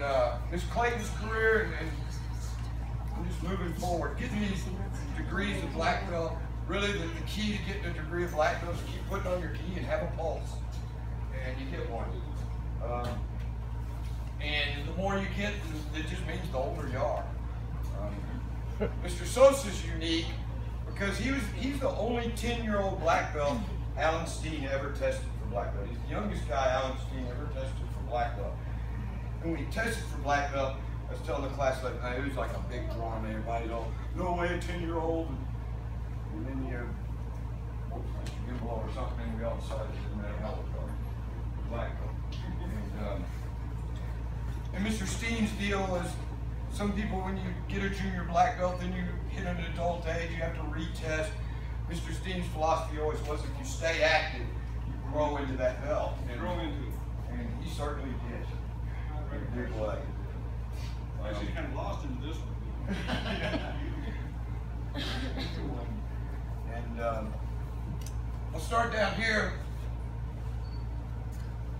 And Miss Clayton's career, and just moving forward, getting these degrees of black belt. Really, the key to getting a degree of black belt is keep putting on your gi and have a pulse, and you get one. And the more you get, it just means the older you are. Mr. Sosa's unique because he's the only 10-year-old black belt Alan Steen ever tested for black belt. He's the youngest guy Alan Steen ever tested for black belt. And when he tested for black belt, I was telling the class that it was like a big drama. Everybody's all, no way, a 10-year-old. And then you blow or something, and we all decided it didn't matter how it was. Black belt. And Mr. Steen's deal is, some people, when you get a junior black belt, then you hit an adult age, you have to retest. Mr. Steen's philosophy always was, if you stay active, you grow into that belt. And he certainly did. Big leg. Actually, kind of lost into this one. And we'll start down here.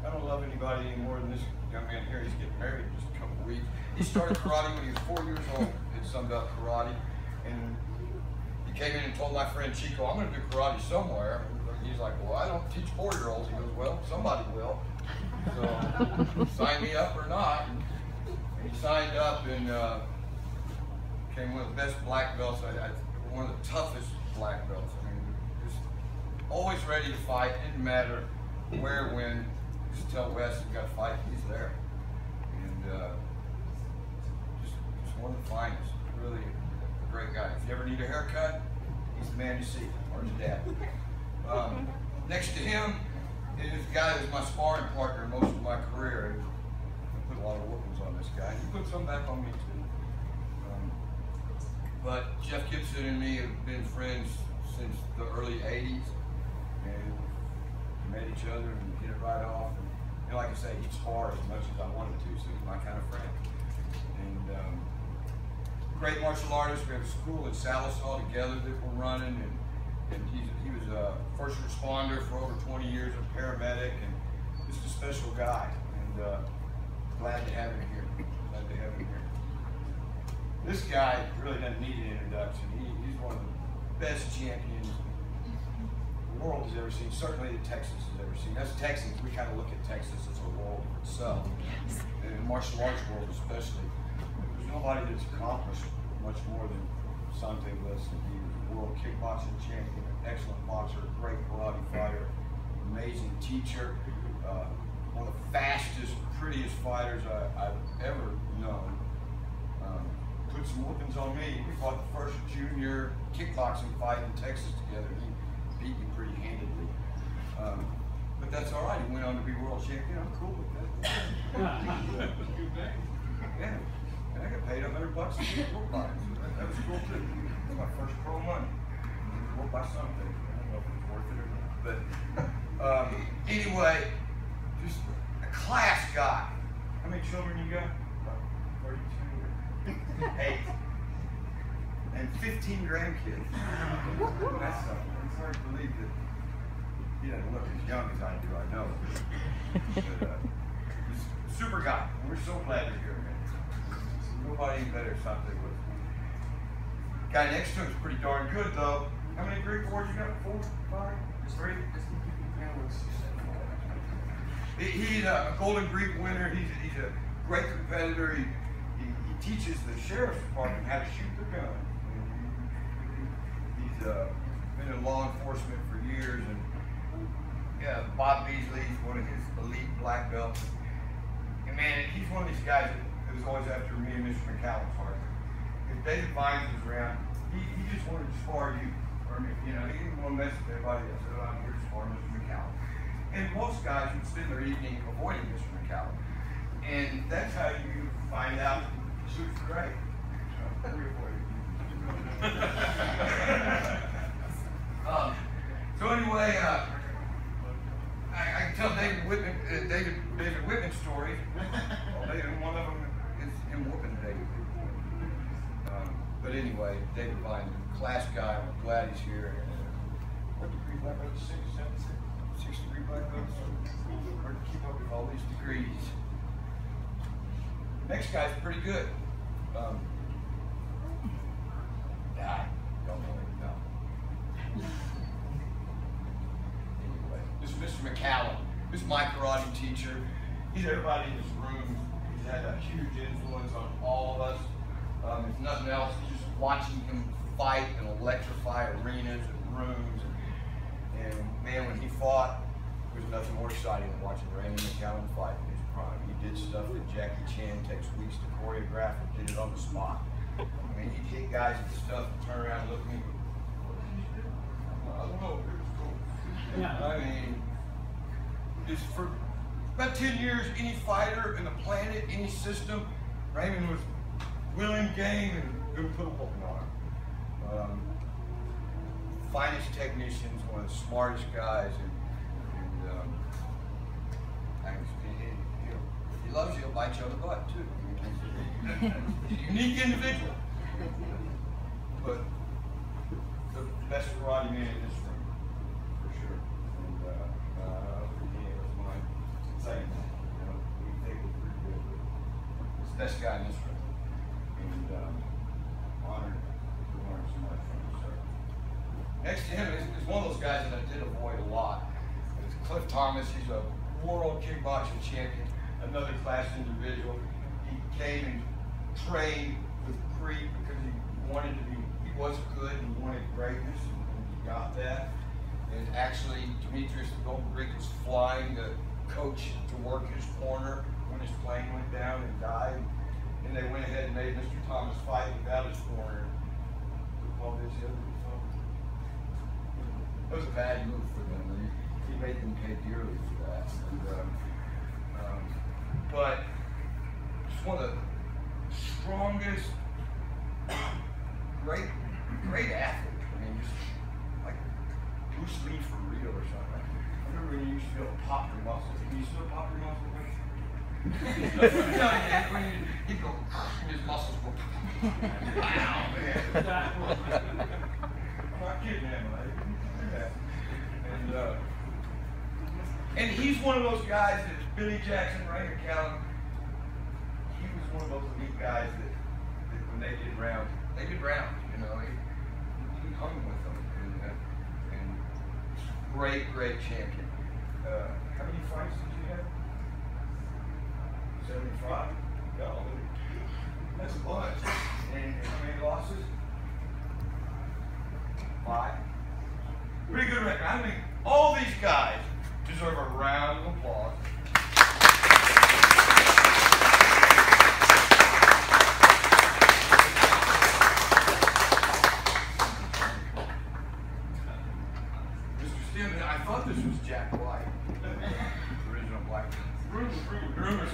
I don't love anybody any more than this young man here. He's getting married in just a couple of weeks. He started karate when he was 4 years old. Did some about karate, and he came in and told my friend Chico, "I'm going to do karate somewhere." And he's like, "Well, I don't teach 4-year-olds." He goes, "Well, somebody will. So sign me up or not." And he signed up and became one of the best black belts. One of the toughest black belts. I mean, just always ready to fight. Didn't matter where, when. Just tell Wes you got to fight. He's there. And just one of the finest. Really a great guy. If you ever need a haircut, he's the man you see, or his dad. Next to him is a guy that was my sparring partner most of my career. I put a lot of whoopings on this guy. He put some back on me too. But Jeff Gibson and me have been friends since the early 80s. And we met each other and hit it right off. And like I say, he'd spar as much as I wanted to, so he's my kind of friend. And great martial artist. We have a school in Salisaw together that we're running, and he was a first responder for over 20 years, a paramedic, and just a special guy. And glad to have him here. Glad to have him here. This guy really doesn't need an introduction. He's one of the best champions the world has ever seen, certainly that Texas has ever seen. As Texans, we kind of look at Texas as a world of itself, and in the martial arts world especially. There's nobody that's accomplished much more than Sante Wilson. He was a world kickboxing champion, an excellent boxer, a great karate fighter, amazing teacher, one of the fastest, prettiest fighters I've ever known. Put some whoopings on me. We fought the first junior kickboxing fight in Texas together. He beat me pretty handedly. But that's all right. He went on to be world champion. I'm cool with that. Yeah. And I got paid $100 to get whooped by him. That was cool too. That was my first pro money. Whooped by something. I don't know if it was worth it or not. But anyway, just a class guy. How many children you got? 32. 8. And 15 grandkids. That's something. It's hard to believe that he doesn't look as young as I do, I know. But, he's a super guy. We're so glad you're here, man. Nobody better than something with him. Guy next to him is pretty darn good, though. How many Greek awards you got? 4, 5, 3? He's a Golden Greek winner. He's a great competitor. He teaches the sheriff's department how to shoot their gun. He's been in law enforcement for years, and yeah, Bob Beasley's one of his elite black belts. And man, he's one of these guys that was always after me and Mr. McCallum's heart. If David Vines was around, he just wanted to spar you. Or, you know, he didn't want to mess with everybody else. So I'm here to spar Mr. McCallum. And most guys would spend their evening avoiding Mr. McCallum. And that's how you find out Suit's great. So anyway, I can tell David Whitman's story. Well, one of them is him whooping David. But anyway, David Vine, class guy. I'm glad he's here. What degree black belt? 6, 7, 6 degree black belts. Hard to keep up with all these degrees. Next guy's pretty good. Don't know him, no. Anyway, this is Mr. McCallum. This is my karate teacher. He's everybody in this room. He's had a huge influence on all of us. If nothing else, just watching him fight and electrify arenas and rooms. And man, when he fought, there was nothing more exciting than watching Randy McCallum fight in his prime. He did stuff that Jackie Chan takes weeks to choreograph and did it on the spot. I mean, he'd hit guys and stuff and turn around and look at me. I don't know, it was cool. Yeah. I mean, just for about 10 years, any fighter in the planet, any system, Raymond was willing, game, and going to put a whooping on him. Finest technicians, one of the smartest guys, and he loves you, he'll bite you on the butt too. He's a unique individual, but the best karate man in this room, for sure. And yeah, that's my saying. You know, we think we're pretty good, but he's the best guy in this room. And honored to learn so much from him, sir. Next to him is one of those guys that I did avoid a lot. It's Cliff Thomas. He's a world kickboxing champion, another class individual. He came and trained with Creek because he wanted to be, he was good and he wanted greatness, and he got that. And actually, Demetrius the Golden Greek was flying the coach to work his corner when his plane went down and died. And they went ahead and made Mr. Thomas fight without his corner. It was a bad move for them. He made them pay dearly for that. And, but just one of the strongest, great athlete. I mean, just like Bruce Lee for real or something. I remember when you used to be able to pop your muscles. Can you still pop your muscles? He'd go, his muscles go, wow, man. I'm not kidding, man. And he's one of those guys that Billy Jackson, Ray McCallum, he was one of those elite guys that when they did rounds, you know, he hung with them. And great champion. How many fights did you have? 75? No, that's a bunch. And how many losses? 5. Pretty good record. I mean, all these guys deserve a round of applause. Mr. Stevens, I thought this was Jack White, original Black. Rumors.